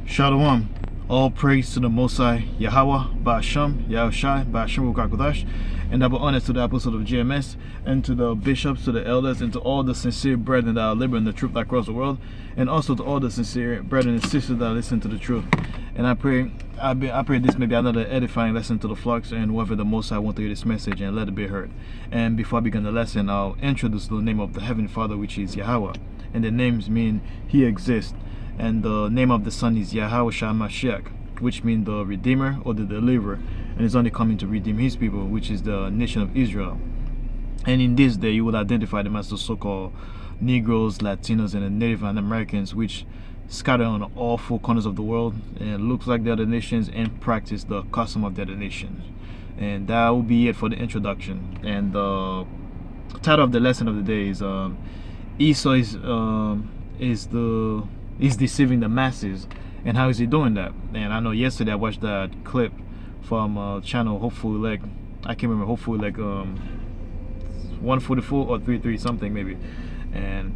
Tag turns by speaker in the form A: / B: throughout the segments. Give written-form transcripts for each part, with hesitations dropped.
A: Shalom. All praise to the Most High, Yahweh, Ba'asham, Yahushai, Ba'asham Rukakudash, and double honor to the apostles of GMS, and to the bishops, to the elders, and to all the sincere brethren that are liberating the truth across the world, and also to all the sincere brethren and sisters that listen to the truth. And I pray this may be another edifying lesson to the flocks, and whoever the Most High want to hear this message, and let it be heard. And before I begin the lesson, I'll introduce the name of the Heavenly Father, which is Yahweh, and the names mean He exists. And the name of the Son is Yahweh Mashiach, which means the Redeemer or the Deliverer, and is only coming to redeem His people, which is the nation of Israel. And in this day, you would identify them as the so-called Negroes, Latinos, and the Native Americans, which scatter on all four corners of the world and looks like the other nations and practice the custom of the other nations. And that will be it for the introduction. And the title of the lesson of the day is Esau is deceiving the masses. And how is he doing that? And I know yesterday I watched that clip from channel, hopefully like, I can't remember, hopefully like 144 or 33 something maybe, and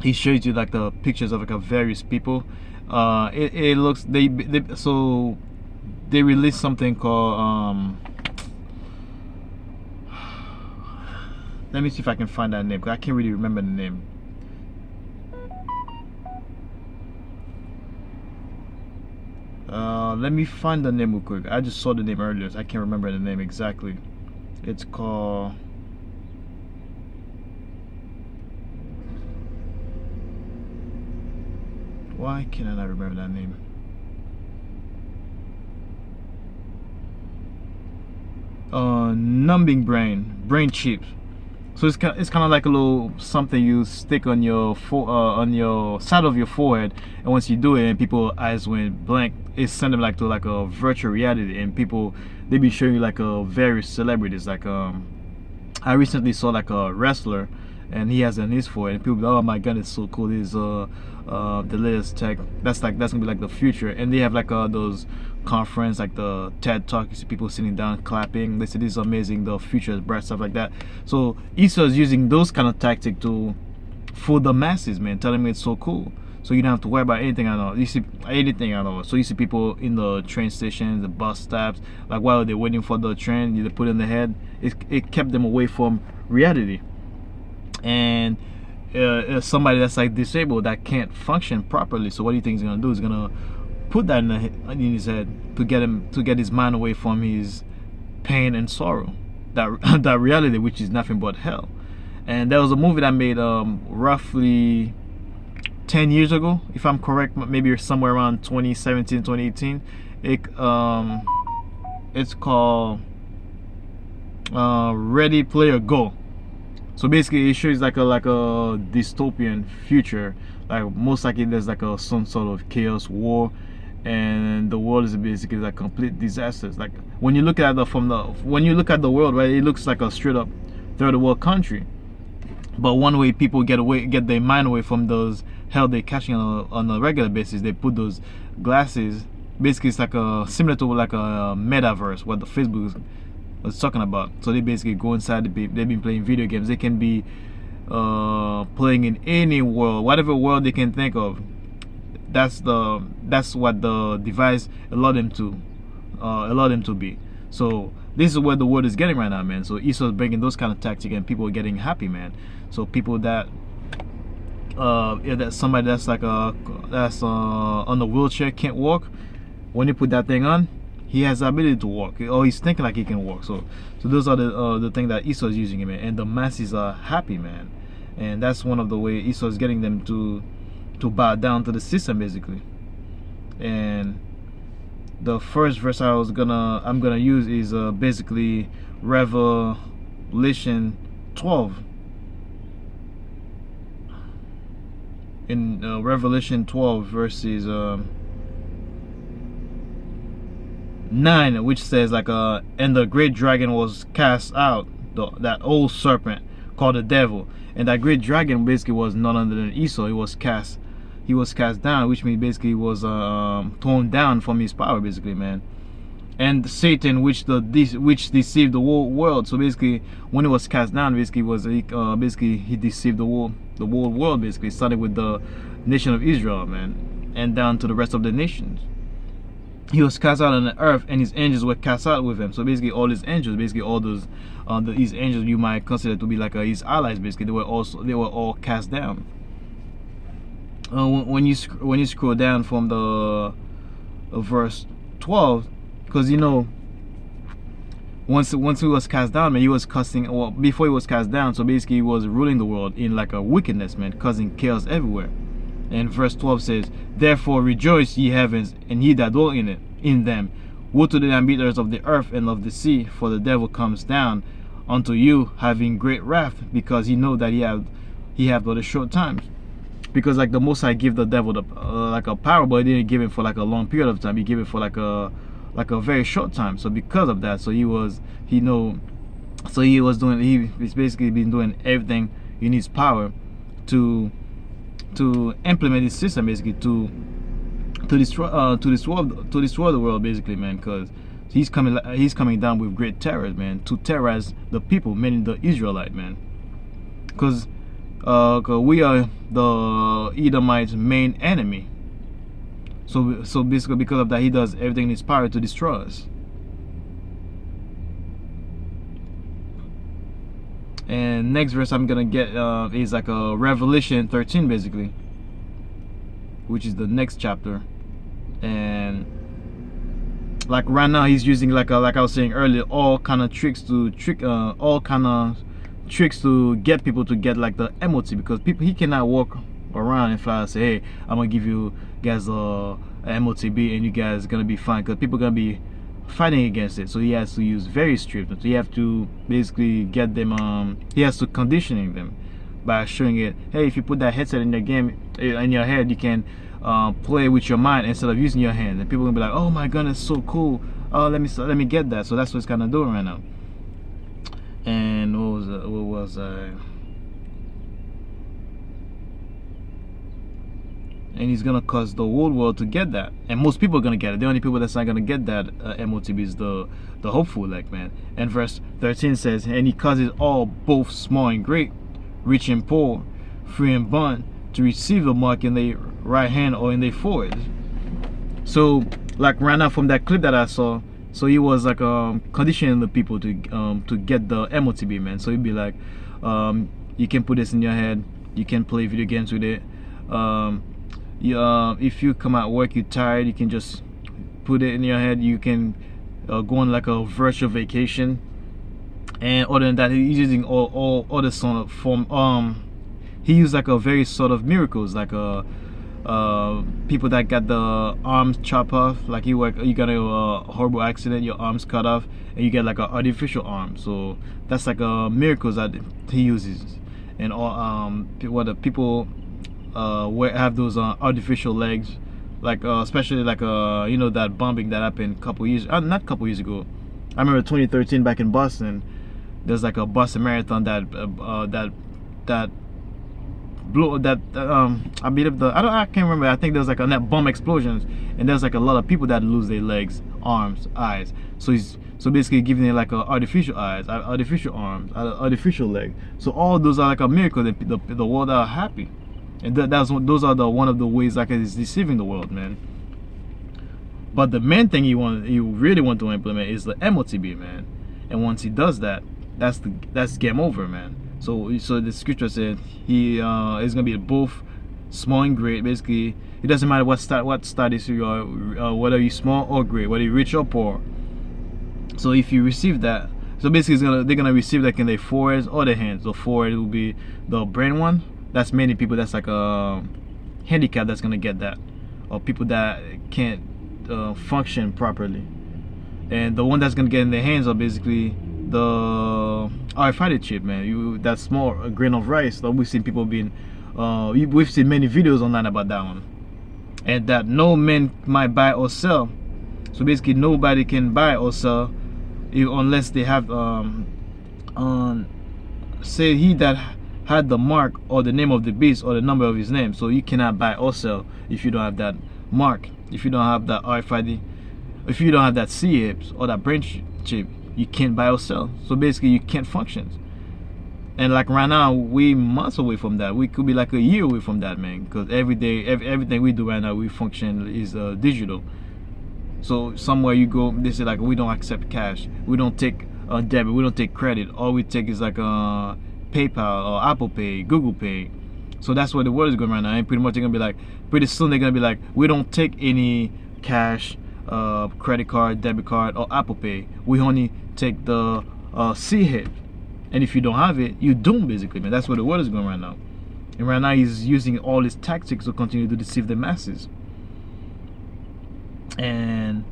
A: he shows you like the pictures of like various people. It looks so they released something called let me see if I can find that name, because I can't really remember the name. Let me find the name real quick. I just saw the name earlier, so I can't remember the name exactly. It's called, why can I not remember that name? Numbing brain chips. So it's kind of like a little something you stick on your side of your forehead, and once you do it, and people eyes went blank, it send them like to like a virtual reality, and people, they be showing you like various celebrities. Like I recently saw like a wrestler, and he has an his forehead, and people be like, oh my god, it's so cool. This the latest tech. That's gonna be like the future. And they have like those conference, like the TED Talk. You see people sitting down clapping. They say this is amazing, the future is bright, stuff like that. So Esau is using those kind of tactics to fool the masses, man, telling me it's so cool. So you don't have to worry about anything at all. You see anything at all. So you see people in the train stations, the bus stops, like while they're waiting for the train, they put in the head. It kept them away from reality. And somebody that's like disabled, that can't function properly. So what do you think he's gonna do? He's gonna put that in his head to get his mind away from his pain and sorrow, that reality, which is nothing but hell. And there was a movie that made roughly 10 years ago, if I'm correct, maybe somewhere around 2017, 2018. It's called Ready Player Go. So basically, it shows like a dystopian future. Like most likely, there's like some sort of chaos, war, and the world is basically like complete disasters. Like when you look at the world, right, it looks like a straight up third world country. But one way people get their mind away from those hell they're catching on a regular basis, they put those glasses. Basically, it's like similar to like a metaverse, what the Facebook was talking about. So they basically go inside. They've been playing video games. They can be playing in any world, whatever world they can think of. That's what the device allowed them to be. So this is where the world is getting right now, man. So Esau is bringing those kind of tactics, and people are getting happy, man. So people that somebody that's like on the wheelchair, can't walk, when you put that thing on, he has the ability to walk, or he's thinking like he can walk. So those are the thing that Esau is using, man. And the masses are happy, man. And that's one of the way Esau is getting them to bow down to the system, basically. And the first verse I'm gonna use is basically Revelation 12. In Revelation 12 verses 9, which says like and the great dragon was cast out, that old serpent called the devil. And that great dragon basically was none other than Esau. He was cast down, which means basically he was torn down from his power, basically, man. And Satan, which deceived the whole world. So basically, when he was cast down, basically he deceived the whole world, basically, starting with the nation of Israel, man. and down to the rest of the nations. He was cast out on the earth, and his angels were cast out with him. So basically, all his angels, basically all those, these angels you might consider to be like his allies. Basically, they were all cast down. When you scroll down from the verse 12, because once he was cast down, man, he was casting. Well, before he was cast down, so basically he was ruling the world in like a wickedness, man, causing chaos everywhere. And verse 12 says, "Therefore rejoice, ye heavens, and ye that dwell in them. Woe to the inhabitants of the earth and of the sea, for the devil comes down unto you, having great wrath, because he know that he have but a short time." Because like the Most High give the devil the like a power, but he didn't give him for like a long period of time. He gave it for like a very short time. So because of that, so he's basically been doing everything in his power to implement his system, basically to destroy the world, basically, man. Because he's coming down with great terror, man, to terrorize the people, meaning the Israelite, man. Because we are the Edomites' main enemy. So basically, because of that, he does everything in his power to destroy us. And next verse I'm gonna get is like a Revelation 13, basically, which is the next chapter. And like right now, he's using like I was saying earlier, all kind of tricks to get people to get like the MOT, because he cannot walk around and fly and say, "Hey, I'm gonna give you guys a MOTB and you guys gonna be fine," because people gonna be fighting against it. So he has to use very strict. So you have to basically get them. He has to conditioning them by showing it. Hey, if you put that headset in your game in your head, you can play with your mind instead of using your hand. And people gonna be like, "Oh my goodness, so cool. Oh, let me get that." So that's what it's kind of doing right now. And what was and he's gonna cause the whole world to get that, and most people are gonna get it. The only people that's not gonna get that MOTB is the hopeful elect, man. And verse 13 says, "And he causes all, both small and great, rich and poor, free and bond, to receive the mark in their right hand or in their forehead." So like right now from that clip that I saw, so he was like conditioning the people to get the MOTB, man. So he'd be like, you can put this in your head, you can play video games with it. If you come at work, you're tired, you can just put it in your head. You can go on like a virtual vacation. And other than that, he's using all other sort of form. He used like a very sort of miracles, like people that got the arms chopped off, like you got a horrible accident, your arms cut off, and you get like an artificial arm. So that's like miracles that he uses. And all what the people have those artificial legs, like especially like that bombing that happened not couple years ago. I remember 2013 back in Boston. There's like a Boston Marathon that blew that I believe I can't remember. I think there's like a net bomb explosions, and there's like a lot of people that lose their legs, arms, eyes. So he's basically giving it like a artificial eyes, artificial arms, artificial leg. So all those are like a miracle that the world are happy. And those are one of the ways like he's deceiving the world, man. But the main thing he really want to implement is the MOTB, man. And once he does that, that's game over, man. So the scripture said he is gonna be both small and great. Basically, it doesn't matter what status you are, whether you're small or great, whether you're rich or poor. So if you receive that, so basically they're gonna receive like in their foreheads or their hands. The forehead will be the brain one. That's many people that's like a handicap that's gonna get that, or people that can't function properly. And the one that's gonna get in their hands are basically the RFID chip, man. That small grain of rice that we've seen people being we've seen many videos online about that one, and that no man might buy or sell. So basically nobody can buy or sell unless they have say he that had the mark or the name of the beast or the number of his name. So you cannot buy or sell if you don't have that mark, if you don't have that RFID, if you don't have that C-hips or that brain chip. You can't buy or sell. So basically you can't function. And like right now, we months away from that. We could be like a year away from that, man. Because every day, everything we do right now, we function is digital. So somewhere you go, they say like we don't accept cash. We don't take debit. We don't take credit. All we take is like PayPal or Apple Pay, Google Pay. So that's where the world is going right now. And pretty much they're gonna be like, pretty soon they're gonna be like, we don't take any cash, credit card, debit card, or Apple Pay. We only take the C-hit. And if you don't have it, you're doomed, basically, man. That's where the world is going right now. And right now, he's using all his tactics to continue to deceive the masses. And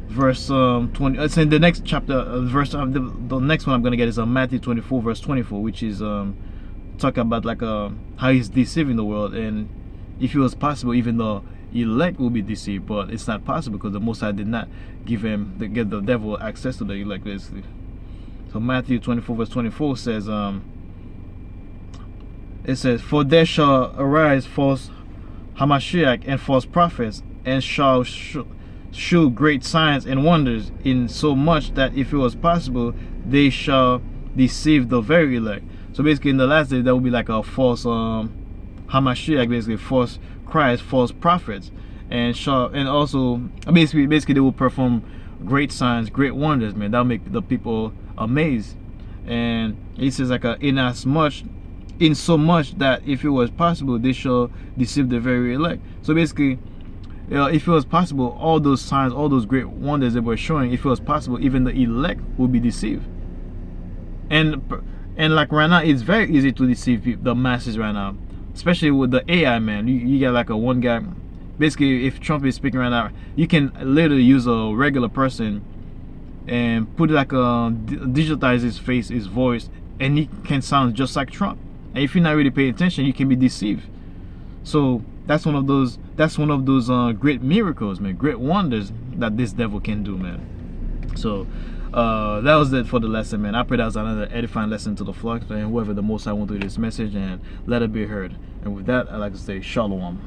A: verse 20. It's in the next chapter. The next one I'm gonna get is Matthew 24, verse 24, which is talk about like how he's deceiving the world. And if it was possible, even the elect will be deceived, but it's not possible because the Most High did not give the devil access to the elect, basically. So Matthew 24 verse 24 says, it says, for there shall arise false Hamashiach and false prophets, and shall shew great signs and wonders, in so much that if it was possible, they shall deceive the very elect. So basically in the last day there will be like a false Hamashiach, basically false Christ, false prophets, and also basically they will perform great signs, great wonders, man. That'll make the people amazed. And he says like in so much that if it was possible, they shall deceive the very elect. So basically, if it was possible, all those signs, all those great wonders that were showing, if it was possible, even the elect will be deceived. And like right now, it's very easy to deceive the masses right now, especially with the AI, man. You get like a one guy. Basically, if Trump is speaking right now, you can literally use a regular person and put like digitize his face, his voice, and he can sound just like Trump. And if you're not really paying attention, you can be deceived. So that's one of those great miracles, man, great wonders that this devil can do, man. So that was it for the lesson, man. I pray that was another edifying lesson to the flock, and whoever the Most High want to do this message, and let it be heard. And with that, I'd like to say shalom.